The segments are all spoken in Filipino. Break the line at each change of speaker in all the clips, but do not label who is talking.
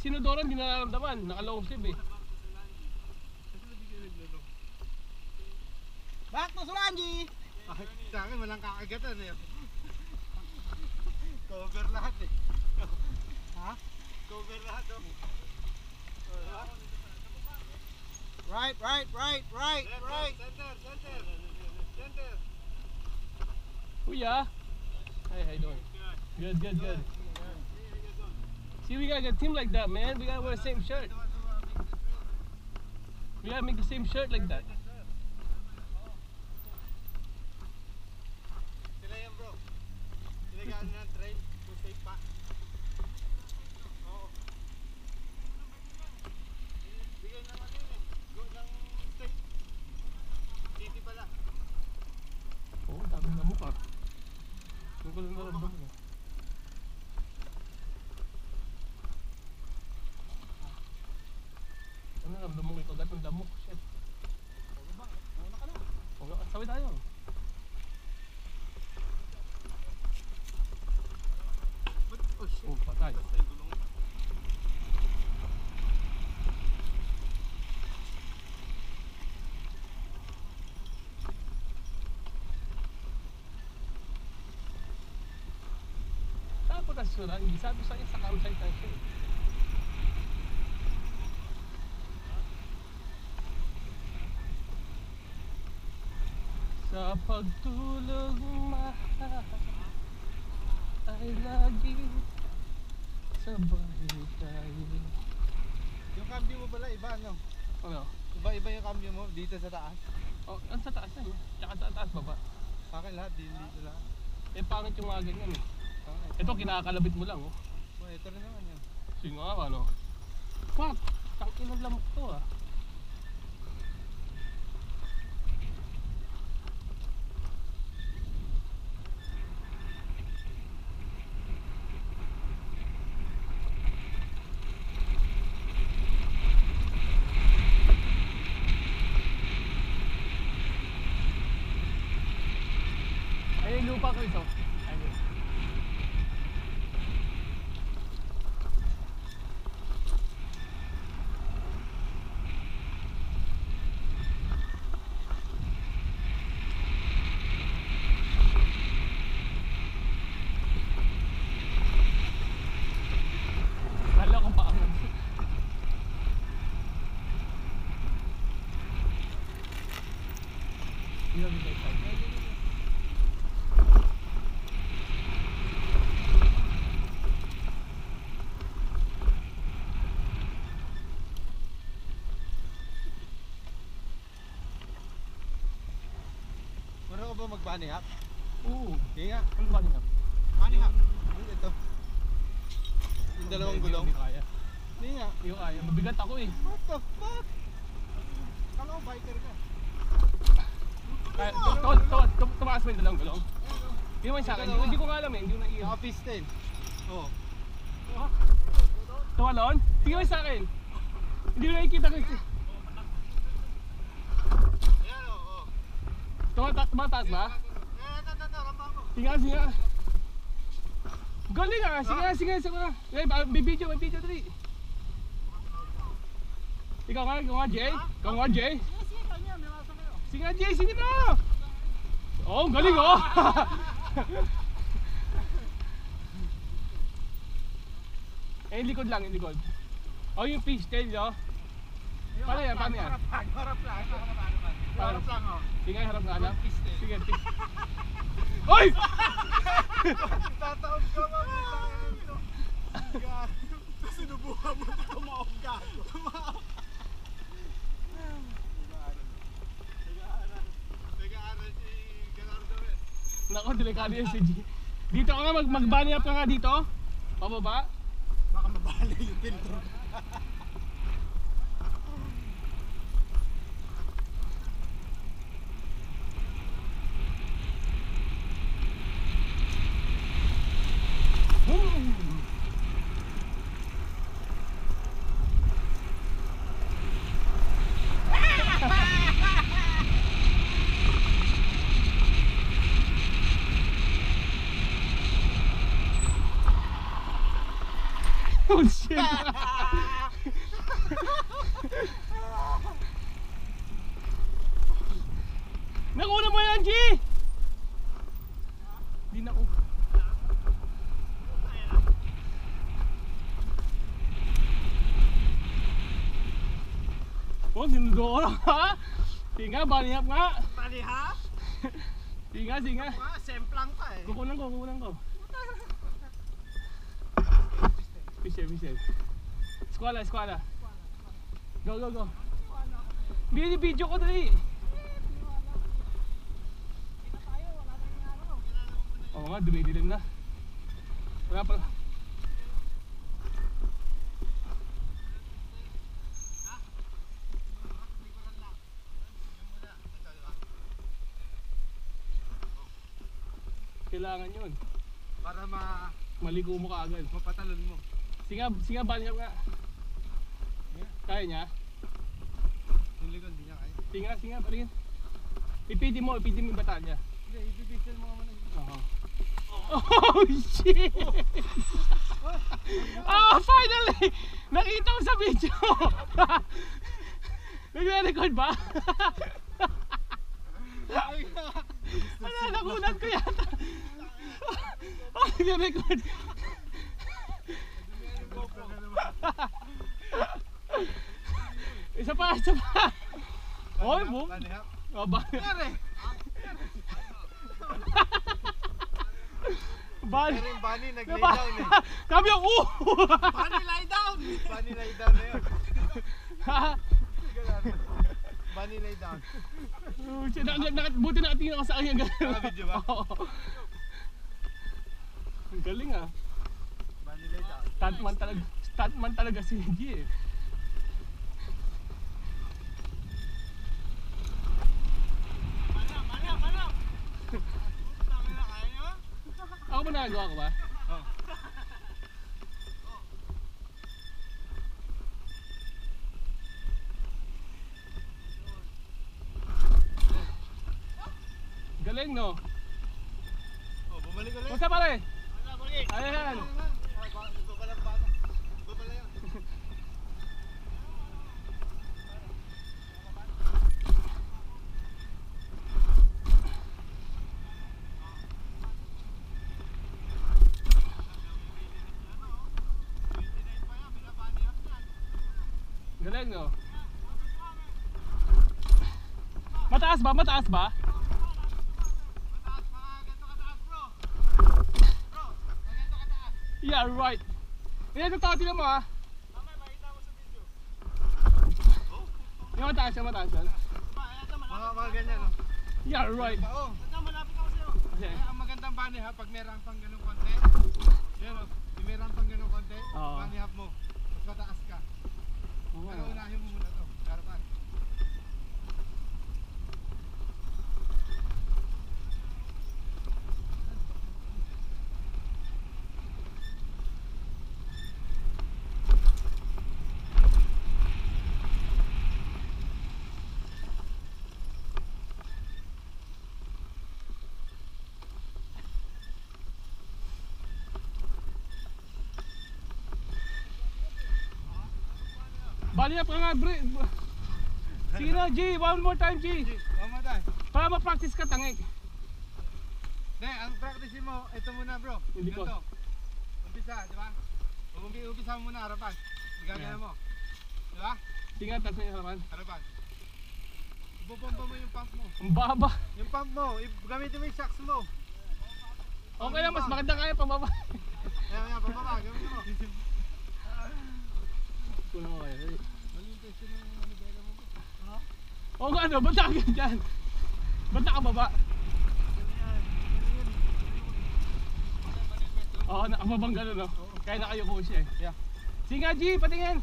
Sinodoran, hindi nararamdaman. Naka-long sleeve eh.
Back to Sulanji!
Sa akin walang kakagatan eh. Cover lahat eh.
Ha?
Cover lahat oh.
Right.
Center.
Kuya. Hey, how you doing? Good. See, we gotta get a team like that, man. We gotta wear the same shirt. We gotta make the same shirt like that.
Sila yan bro. Sila ng trail. Kung safe pa. Oo. Bigay naman yun eh. Go ng safe. City pala.
Oh, dami na mukha. Hindi ko lang naramdaman eh. Ano naramdaman mo ikaw? Gatong damok. Shit.
Una ka na.
Sabi tayo.
Oh shit.
Oh, patay. Tapos na sura, hindi sabi sa akin sa campsite tayo siya eh. Sa pagtulog mahal ay lagi sabay tayo.
Yung cambio mo pala iba ano?
Ano?
Iba yung cambio mo dito sa taas.
Oh, ang sa taas na yun. Tsaka sa taas baba.
Sa akin lahat dito lahat.
Eh pangit yung mga ganyan eh.
Okay.
Ito kinakalabit mo lang oh.
Oh, ito rin naman yan.
Sige nga ano. Fuck! Tangin ng lamok to ah. Ayun yung lupa ko ito. Ayun. Lalo kung paano. Yun ang may time.
Ano ka ba mag-bunny hop?
Oo.
Hindi nga.
Ano ba niya?
Money hop.
Ito. Yung dalawang gulong.
Hindi kaya.
Hindi nga.
Hindi ko kaya. Mabigat ako eh.
What the fuck? Kala ko biker ka.
Kaya, tumaas mo yung dalawang gulong. Hindi naman sa akin. Hindi ko nga alam eh. Hindi ko naiiyak.
Naka-piston. Oo.
Tumalon? Tingnan mo sa akin. Hindi ko nakikita ko.
Ayan oo.
Tumataas ba?
Rampa mo.
Sige. Galing ah! Sige. May video dali. Ikaw nga, Jay.
Sige, kanya. May masa kayo.
Sige nga, Jay. Sige na! Oh, galing oh! Yung likod lang, yung likod. Oh, yung fishtail, oh. Paano yan?
Harap lang oh.
Sige, harap nga lang.
Fishtail.
Sige, fish. Oy!
Tataon ka ba? Sinubukan mo na tumaog ka. Nag-aaral si Galardo eh.
Nako, delikado yan si G. Dito ka nga, mag-bunny up ka nga dito. Pababa.
Baka mabali yung filter.
Oh shit! Oh, sinudoro ha? Sige nga, balihap nga.
Balihap?
Sige nga, sige nga.
Semplang pa eh.
Kukunan ko. Michelle. Eskwala. Go. Video ko dali. Oo nga, dumidilim na. Wala pa. Kailangan yun.
Para
Maligo mo ka agad.
mapatalon mo.
Sige nga, balihap nga. Kaya niya?
Yung likod, hindi niya kaya.
Sige nga, paringin. Ipidi mo yung bata niya.
Hindi, ipipicture mo naman.
Oo. Oh shit! Finally! Nakita mo sa video! Nagre-record ba? Nakunan ko yata. Nagre-record. Isa pa. Oy, mo.
Balihap.
Oh, ba? Bali.
Pero yung bunny nag-lay down eh.
Sabi yung
Bunny lie down! Bunny lie down na yun. Bunny lie down.
Buti nakatingin ako sa kanya.
Naka-video ba?
Oo. Ang galing ah.
Bunny lie down.
Stuntman talaga si G eh. Ako ba nagawa ko ba?
Oo.
Galing no?
Oh, bumalik ulit.
Kumusta pare?
Balik.
Ayan.
Babalang bata. Babala yan.
Galing no? Mataas ba?
Mataas pa ganito kataas bro. Bro, ganito kataas.
Yeah, right. Yan ito tao, tingnan mo ah.
Mamaya makita mo sa video.
Yung mataas yan.
Mga ganyan no.
Yeah, right.
Oo. Malapit ako sa'yo.
Okay.
Kaya ang magandang bunny hop pag may rampang ganung konti. Yan o. May rampang ganung konti.
Oo.
Bunny hop mo. Mas mataas ka.
Oo
Pero
nga.
unahin mo muna to. Harapan.
Balihap ka nga, bro. Sige na, G. One more time, G.
One more time.
Para ma-practice ka, tangik.
Hindi, ang practice mo, ito muna bro.
Hindi ko.
Ganito. Umpisa, di ba? Umpisa mo muna harapan. Gagana mo. Di ba?
Sige nga, taas na yung harapan.
Harapan. Ipupumpa mo yung pump mo.
Ang baba.
Yung pump mo, gamitin mo yung shocks mo.
Okay lang, mas maganda kaya pababa.
Yan, pababa, gamitin mo.
Kulang ko kaya.
Mali yung question ng manibela mo.
Oo nga, ano? Ba't ka dyan? Ba't nakababa? Oo, nakababang gano'n, no? Kaya nakayuko siya eh.
Yeah.
Sige nga, G, patingin.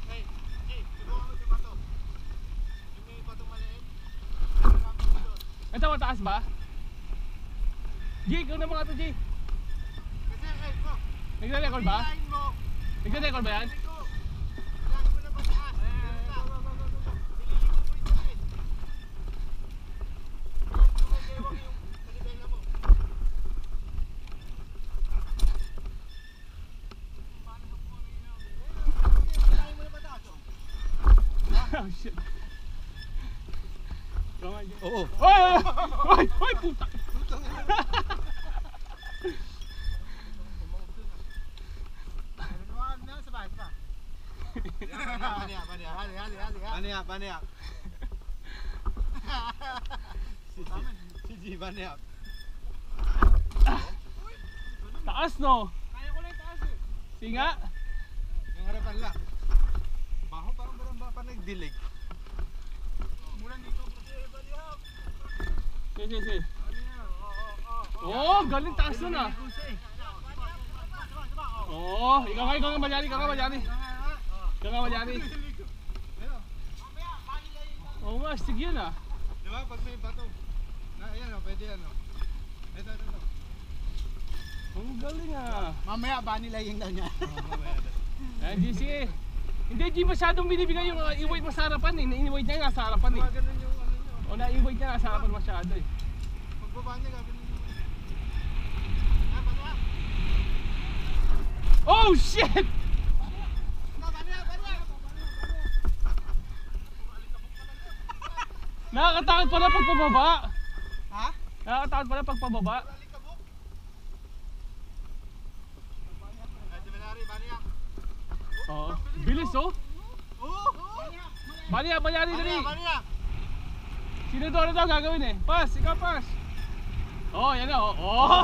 Hey, subukan mo si Pato. Yung may patong maliit.
Ito, mataas ba? G, ikaw na mga to, G.
Kasi, hey, bro.
Nagre-record ba?
Line mo.
Nagre-record ba yan?
Liko. Lagi mo na pataas. Nililiko mo yung sabi. Kumagewang yung manibela mo. Lagi mo na pataas.
Oh, shit. Ikaw nga, G.
Oo.
Oy! Oy! Oy! Puta!
Baniak. Si G, Baniak.
Taas no.
Kaya ko lang taas eh.
Singa.
Yung harapan lang. Baho, parang pa nagdilig.
Mulan dito. Balihaw.
Sige. Oh, galing taas nun ah. Oh, ikaw nga Malyari. Oo nga, astig yun ah.
Di ba? Pag may bato. Ayan o, pwede yan o. Ito.
Ang galing ah.
Mamaya bani laying daw niya.
Ay, di sige. Hindi, di masyadong binibigay yung i-wait mo sa harapan eh. Na-i-wait niya nga sa harapan eh.
Ganun yung ano nyo.
O na-i-wait niya nga sa harapan masyado eh.
Pagbaba niya, gagawin nyo.
Oh shit! Nakakatakot pala pag pababa.
Ha?
Nakakatakot pala pag pababa. Oo. Bilis oh. Malyari dali. Sino doon ito gagawin eh? Pass, ikaw pass. Oh, yan na oh. Oh.